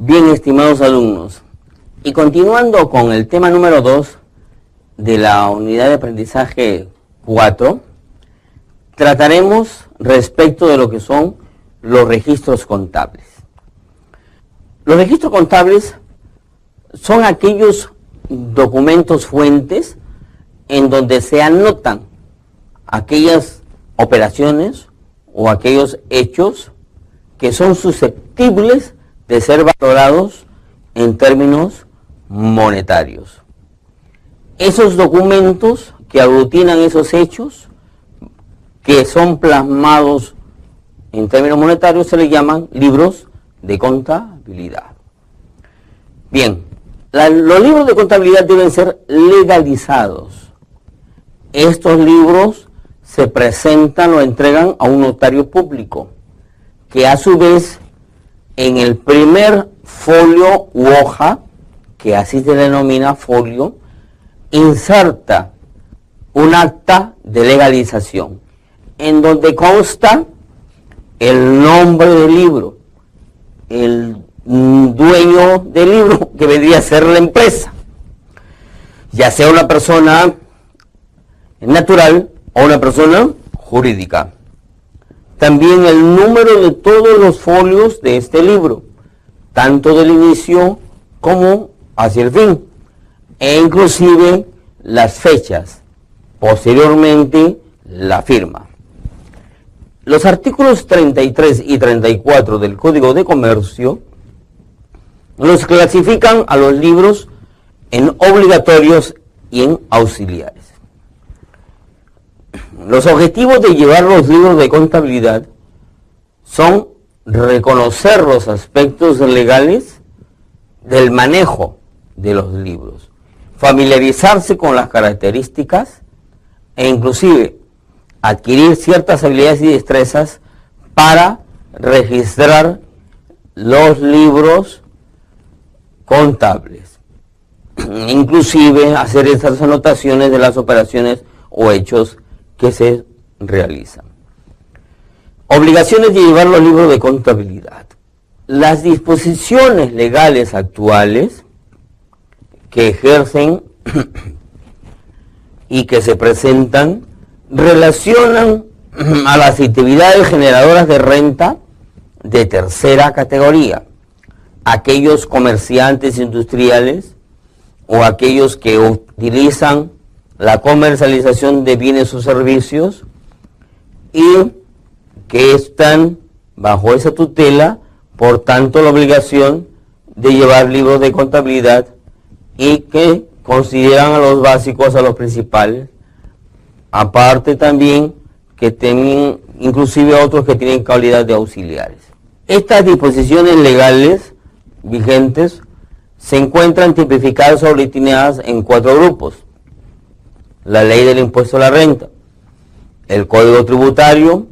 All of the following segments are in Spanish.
Bien, estimados alumnos, y continuando con el tema número 2 de la unidad de aprendizaje 4, trataremos respecto de lo que son los registros contables. Los registros contables son aquellos documentos fuentes en donde se anotan aquellas operaciones o aquellos hechos que son susceptibles de ser valorados en términos monetarios. Esos documentos que aglutinan esos hechos que son plasmados en términos monetarios se les llaman libros de contabilidad. Bien, los libros de contabilidad deben ser legalizados. Estos libros se presentan o entregan a un notario público, que a su vez en el primer folio u hoja, que así se denomina folio, inserta un acta de legalización, en donde consta el nombre del libro, el dueño del libro, que vendría a ser la empresa, ya sea una persona natural o una persona jurídica. También el número de todos los folios de este libro, tanto del inicio como hacia el fin, e inclusive las fechas, posteriormente la firma. Los artículos 33 y 34 del Código de Comercio los clasifican a los libros en obligatorios y en auxiliares. Los objetivos de llevar los libros de contabilidad son reconocer los aspectos legales del manejo de los libros, familiarizarse con las características e inclusive adquirir ciertas habilidades y destrezas para registrar los libros contables, inclusive hacer estas anotaciones de las operaciones o hechos que se realizan. Obligaciones de llevar los libros de contabilidad. Las disposiciones legales actuales que ejercen y que se presentan relacionan a las actividades generadoras de renta de tercera categoría, aquellos comerciantes industriales o aquellos que utilizan la comercialización de bienes o servicios y que están bajo esa tutela, por tanto la obligación de llevar libros de contabilidad y que consideran a los básicos, a los principales, aparte también que tienen inclusive otros que tienen calidad de auxiliares. Estas disposiciones legales vigentes se encuentran tipificadas o delineadas en 4 grupos: la ley del impuesto a la renta, el código tributario,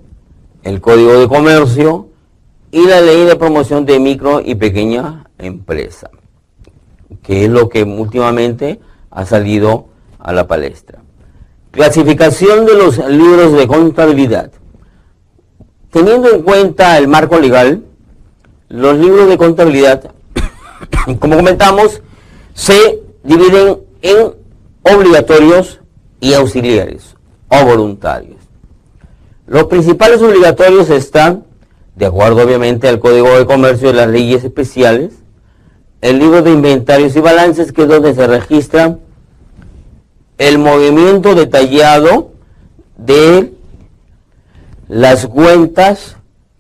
el código de comercio y la ley de promoción de micro y pequeña empresa, que es lo que últimamente ha salido a la palestra. Clasificación de los libros de contabilidad. Teniendo en cuenta el marco legal, los libros de contabilidad, como comentamos, se dividen en obligatorios y auxiliares o voluntarios. Los principales obligatorios están, de acuerdo obviamente al Código de Comercio y las leyes especiales, el libro de inventarios y balances, que es donde se registra el movimiento detallado de las cuentas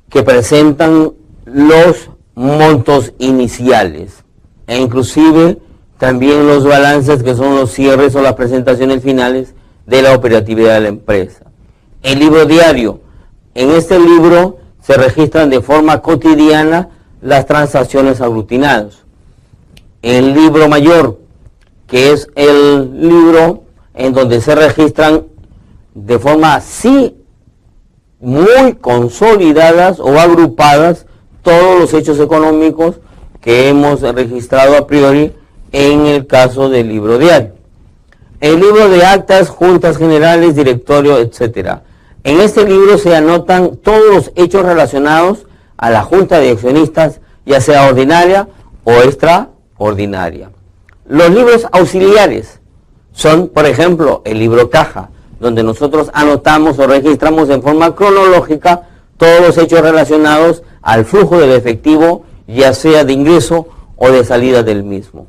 que presentan los montos iniciales, e inclusive también los balances, que son los cierres o las presentaciones finales de la operatividad de la empresa. El libro diario. En este libro se registran de forma cotidiana las transacciones aglutinadas. El libro mayor, que es el libro en donde se registran de forma muy consolidadas o agrupadas todos los hechos económicos que hemos registrado a priori en el caso del libro diario. El libro de actas, juntas generales, directorio, etc. En este libro se anotan todos los hechos relacionados a la junta de accionistas, ya sea ordinaria o extraordinaria. Los libros auxiliares son, por ejemplo, el libro caja, donde nosotros anotamos o registramos en forma cronológica todos los hechos relacionados al flujo del efectivo, ya sea de ingreso o de salida del mismo.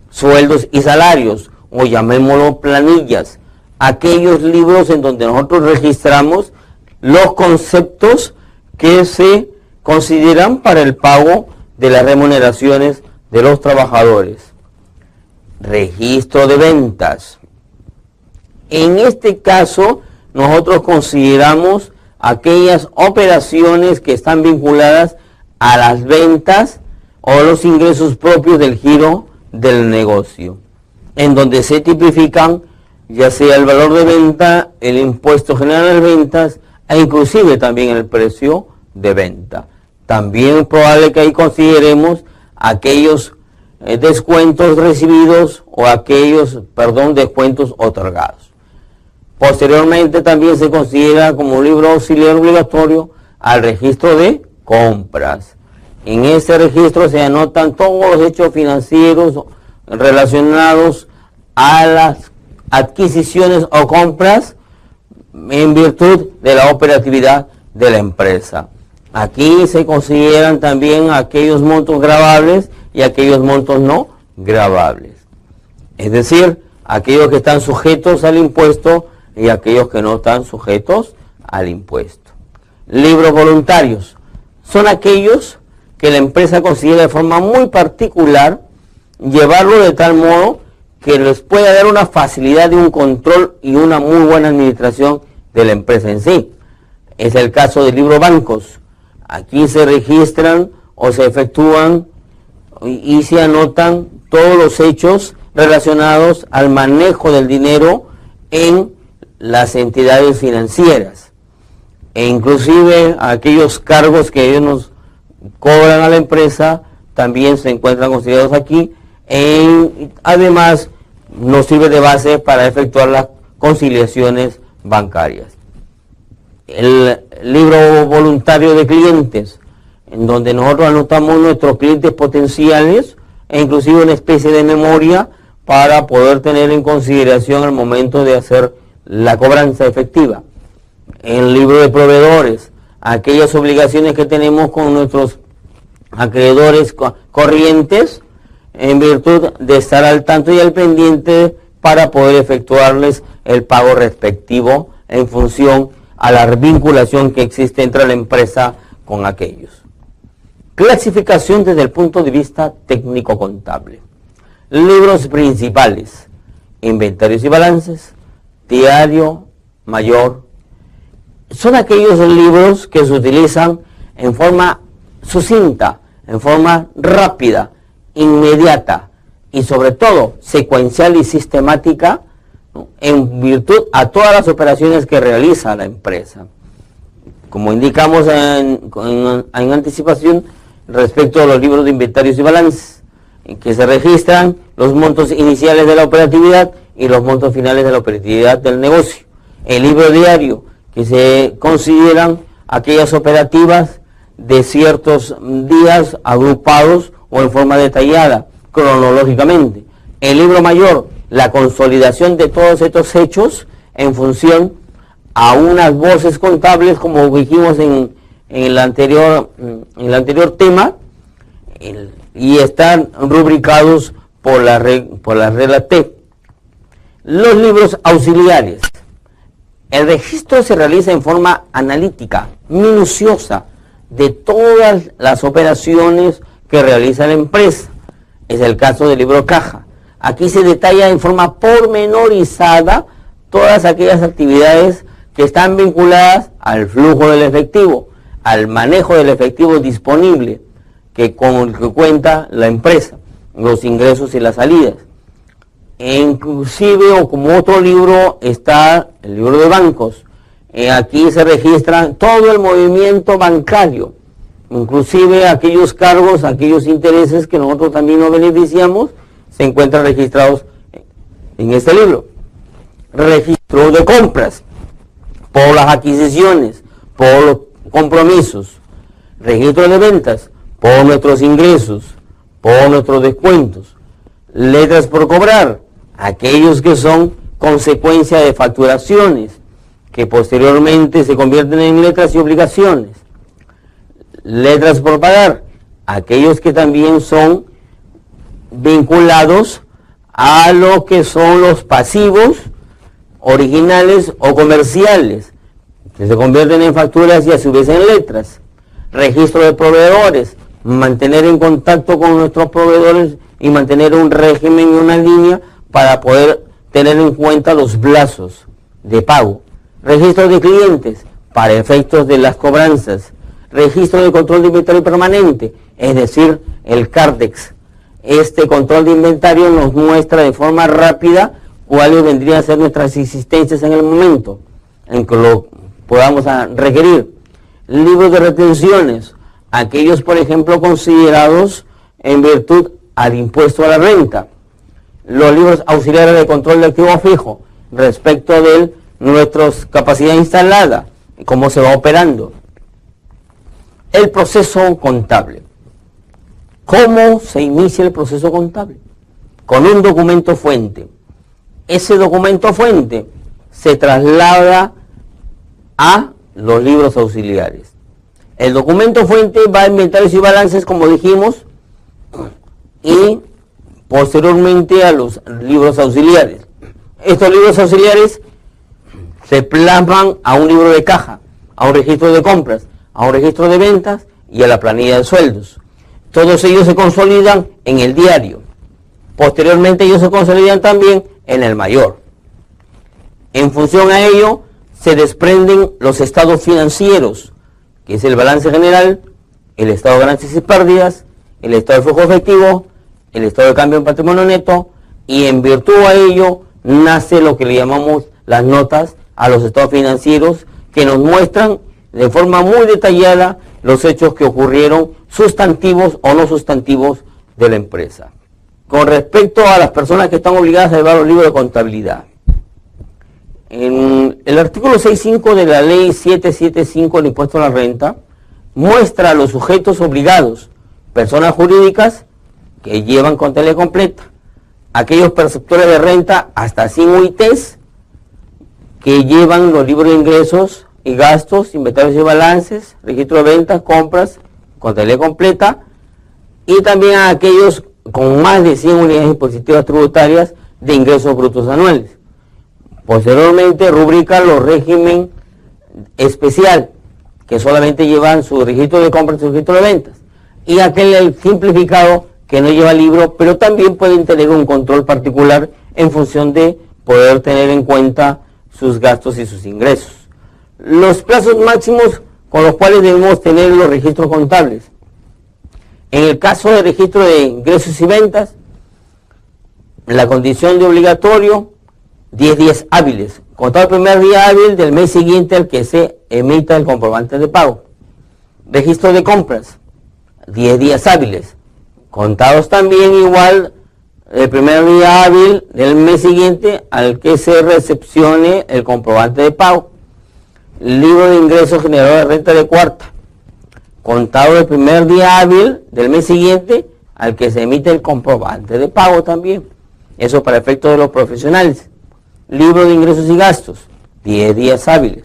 Sueldos y salarios, o llamémoslo planillas, aquellos libros en donde nosotros registramos los conceptos que se consideran para el pago de las remuneraciones de los trabajadores. Registro de ventas. En este caso, nosotros consideramos aquellas operaciones que están vinculadas a las ventas o los ingresos propios del giro del negocio, en donde se tipifican ya sea el valor de venta, el impuesto general de ventas e inclusive también el precio de venta. También es probable que ahí consideremos aquellos descuentos recibidos o aquellos, descuentos otorgados. Posteriormente también se considera como libro auxiliar obligatorio al registro de compras. En ese registro se anotan todos los hechos financieros relacionados a las adquisiciones o compras en virtud de la operatividad de la empresa. Aquí se consideran también aquellos montos gravables y aquellos montos no gravables. Es decir, aquellos que están sujetos al impuesto y aquellos que no están sujetos al impuesto. Libros voluntarios son aquellos que la empresa considera de forma muy particular llevarlo de tal modo que les pueda dar una facilidad de un control y una muy buena administración de la empresa en sí. Es el caso del libro bancos. Aquí se registran o se efectúan y se anotan todos los hechos relacionados al manejo del dinero en las entidades financieras e inclusive aquellos cargos que ellos nos cobran a la empresa también se encuentran considerados aquí. Además nos sirve de base para efectuar las conciliaciones bancarias. El libro voluntario de clientes, en donde nosotros anotamos nuestros clientes potenciales e inclusive una especie de memoria para poder tener en consideración al momento de hacer la cobranza efectiva. El libro de proveedores, aquellas obligaciones que tenemos con nuestros acreedores corrientes en virtud de estar al tanto y al pendiente para poder efectuarles el pago respectivo en función a la vinculación que existe entre la empresa con aquellos. Clasificación desde el punto de vista técnico-contable. Libros principales: inventarios y balances, diario mayor. Son aquellos libros que se utilizan en forma sucinta, en forma rápida, inmediata y sobre todo secuencial y sistemática, ¿no?, en virtud a todas las operaciones que realiza la empresa. Como indicamos en anticipación respecto a los libros de inventarios y balances, en que se registran los montos iniciales de la operatividad y los montos finales de la operatividad del negocio. El libro diario, que se consideran aquellas operativas de ciertos días agrupados o en forma detallada, cronológicamente. El libro mayor, la consolidación de todos estos hechos en función a unas voces contables, como dijimos en el anterior tema, y están rubricados por la regla T. Los libros auxiliares. El registro se realiza en forma analítica, minuciosa, de todas las operaciones que realiza la empresa. Es el caso del libro caja. Aquí se detalla en forma pormenorizada todas aquellas actividades que están vinculadas al flujo del efectivo, al manejo del efectivo disponible con el que cuenta la empresa, los ingresos y las salidas. E inclusive, o como otro libro, está el libro de bancos. Aquí se registra todo el movimiento bancario, inclusive aquellos cargos, aquellos intereses que nosotros también nos beneficiamos, se encuentran registrados en este libro. Registro de compras, por las adquisiciones, por los compromisos. Registro de ventas, por nuestros ingresos, por nuestros descuentos. Letras por cobrar, aquellos que son consecuencia de facturaciones, que posteriormente se convierten en letras y obligaciones. Letras por pagar, aquellos que también son vinculados a lo que son los pasivos originales o comerciales, que se convierten en facturas y a su vez en letras. Registro de proveedores, mantener en contacto con nuestros proveedores y mantener un régimen y una línea para poder tener en cuenta los plazos de pago. Registro de clientes para efectos de las cobranzas. Registro de control de inventario permanente, es decir, el CARDEX. Este control de inventario nos muestra de forma rápida cuáles vendrían a ser nuestras existencias en el momento en que lo podamos requerir. Libros de retenciones, aquellos por ejemplo considerados en virtud al impuesto a la renta. Los libros auxiliares de control de activo fijo, respecto de nuestra capacidad instalada, cómo se va operando. El proceso contable. ¿Cómo se inicia el proceso contable? Con un documento fuente. Ese documento fuente se traslada a los libros auxiliares. El documento fuente va a inventarios y balances, como dijimos, y posteriormente a los libros auxiliares. Estos libros auxiliares se plasman a un libro de caja, a un registro de compras, a un registro de ventas y a la planilla de sueldos. Todos ellos se consolidan en el diario. Posteriormente ellos se consolidan también en el mayor. En función a ello se desprenden los estados financieros, que es el balance general, el estado de ganancias y pérdidas, el estado de flujo efectivo, el estado de cambio en patrimonio neto, y en virtud a ello nace lo que le llamamos las notas a los estados financieros, que nos muestran de forma muy detallada los hechos que ocurrieron, sustantivos o no sustantivos, de la empresa. Con respecto a las personas que están obligadas a llevar los libros de contabilidad, en el artículo 6.5 de la ley 775 del impuesto a la renta muestra a los sujetos obligados, personas jurídicas que llevan contabilidad completa, aquellos perceptores de renta hasta 100 UITs que llevan los libros de ingresos y gastos, inventarios y balances, registro de ventas, compras, contabilidad completa, y también a aquellos con más de 100 unidades impositivas tributarias de ingresos brutos anuales. Posteriormente rubrica los régimen especial, que solamente llevan su registro de compras y su registro de ventas, y aquel simplificado que no lleva libro, pero también pueden tener un control particular en función de poder tener en cuenta sus gastos y sus ingresos. Los plazos máximos con los cuales debemos tener los registros contables. En el caso de registro de ingresos y ventas, la condición de obligatorio, 10 días hábiles, contado el primer día hábil del mes siguiente al que se emita el comprobante de pago. Registro de compras, 10 días hábiles, contados también igual el primer día hábil del mes siguiente al que se recepcione el comprobante de pago. Libro de ingresos generador de renta de cuarta, contado el primer día hábil del mes siguiente al que se emite el comprobante de pago también. Eso para efectos de los profesionales. Libro de ingresos y gastos, 10 días hábiles,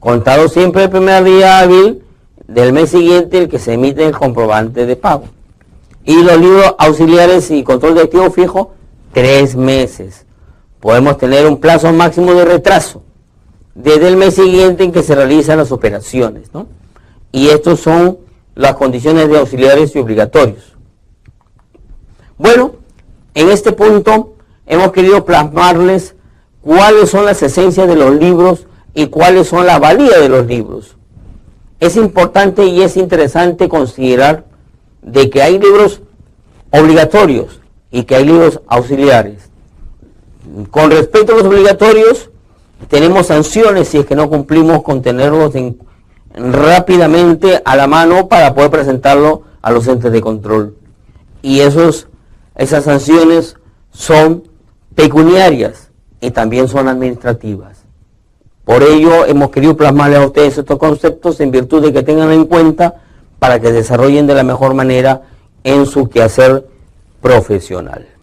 contado siempre el primer día hábil del mes siguiente el que se emite el comprobante de pago. Y los libros auxiliares y control de activo fijo, 3 meses. Podemos tener un plazo máximo de retraso desde el mes siguiente en que se realizan las operaciones, ¿no? Y estos son las condiciones de auxiliares y obligatorios. Bueno, en este punto hemos querido plasmarles cuáles son las esencias de los libros y cuáles son la valía de los libros. Es importante y es interesante considerar de que hay libros obligatorios y que hay libros auxiliares. Con respecto a los obligatorios, tenemos sanciones si es que no cumplimos con tenerlos rápidamente a la mano para poder presentarlo a los entes de control. Y esas sanciones son pecuniarias y también son administrativas. Por ello hemos querido plasmarles a ustedes estos conceptos en virtud de que tengan en cuenta para que desarrollen de la mejor manera en su quehacer profesional.